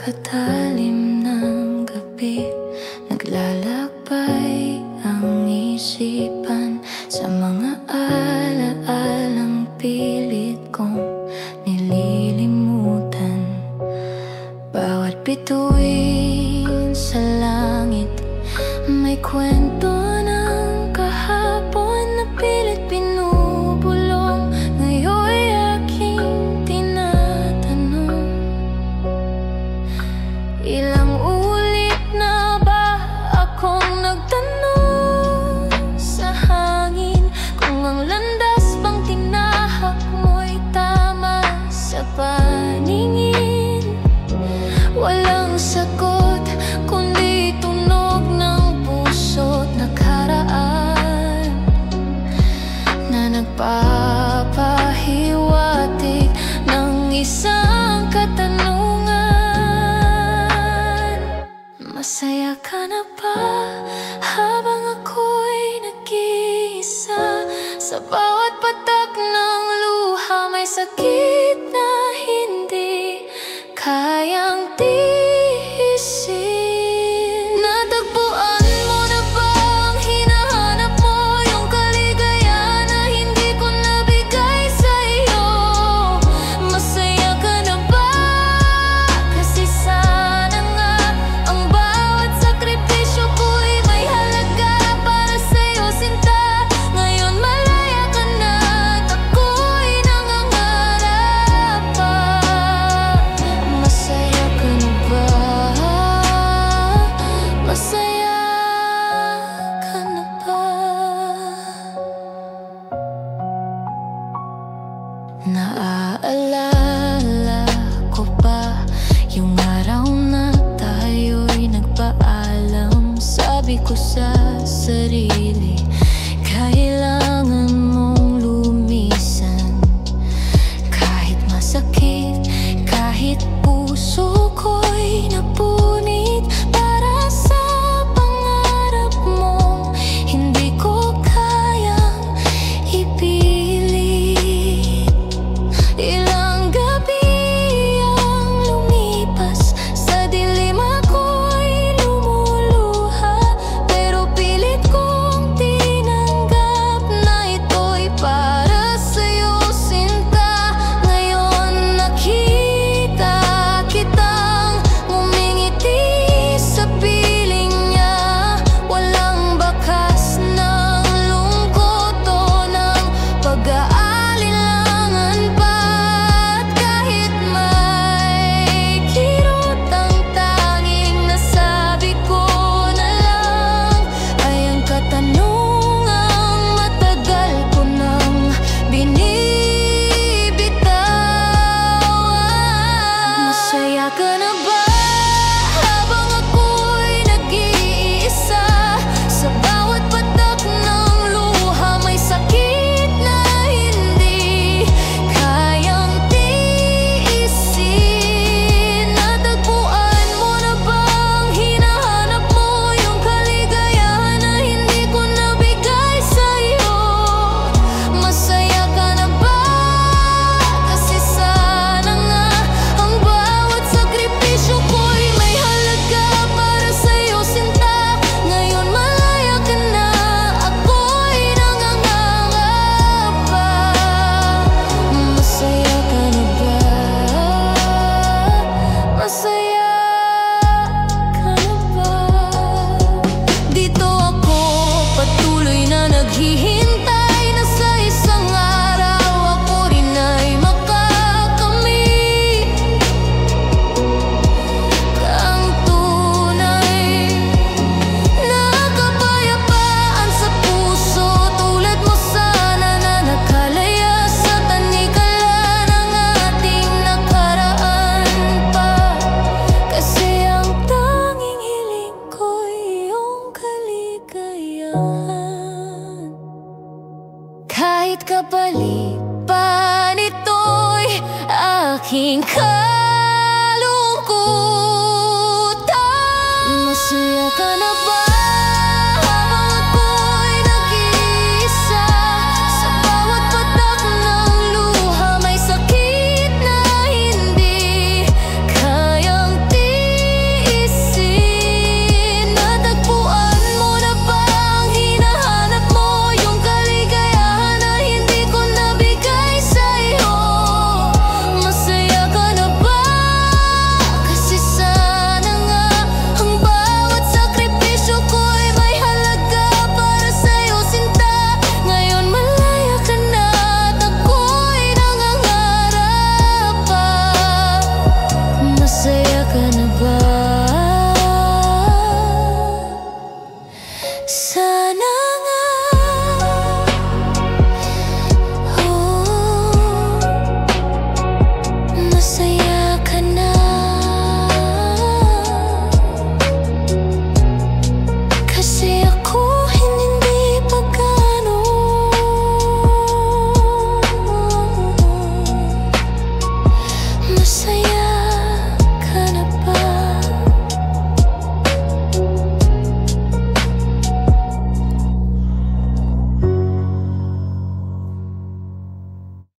pagkatalim ng gabi, naglalakbay ang isipan sa mga alaalang pilit kong nililimutan. Bawat bituin sa langit may kwento ng kahapon na pilit pinubulong. Ngayon'y aking tinatanong, ilang ulit na ba akong nagtanong sa hangin kung ang landas bang tinahak mo'y tama sa paningin? Walang sagot kundi tunog ng puso't nakaraan na nagpapahiwatig ng isang katanungan. Masaya ka na ba habang ako'y nag-iisa? Sa bawat patak ng luha may sakit na hindi kayang tiisin. Natagpuan mo na ba ang hinahanap mo, yung kaligayahan na hindi ko nabigay sa'yo? Masaya ka na ba? Kasi sana nga ang bawat sakripisyo ko'y may halaga para sa'yo, sinta. Ngayon malaya ka na at ako'y nangangarap pa. Masaya ka na ba? Masaya ka na ba? Naaalala ko pa yung araw na tayo'y nagpaalam. Sabi ko sa sarili, kailangan mong lumisan. Kahit masakit, kahit puso ko'y napunit para sa pangarap mo, hindi ko kayang ipilit. Ilang gabi ang lumipas, sa dilim ako'y lumuluha, pero pilit kong tinanggap na ito'y para sa'yo, sinta. Ngayon nakita kitang ngumingiti sa piling niya. Walang bakas ng lungkot o ng pag-aalinlangan pa. At kahit may kirot, ang tanging nasabi ko na lang ay ang katanungang matagal ko nang binibitawan. Masaya ka na ba habang ako'y nag-iisa? Sa bawat patak ng luha may sakit na hindi kayang tiisin. Natagpuan mo na ba ang hinahanap mo, yung kaligayahan na hindi ko nabigay sa'yo? Masaya ka na ba? Kasi sana nga ang bawat sakripisyo ko'y may halaga para sa'yo, sinta. Ngayon malaya ka na, ako'y nangangarap pa. Masaya ka na ba? Masaya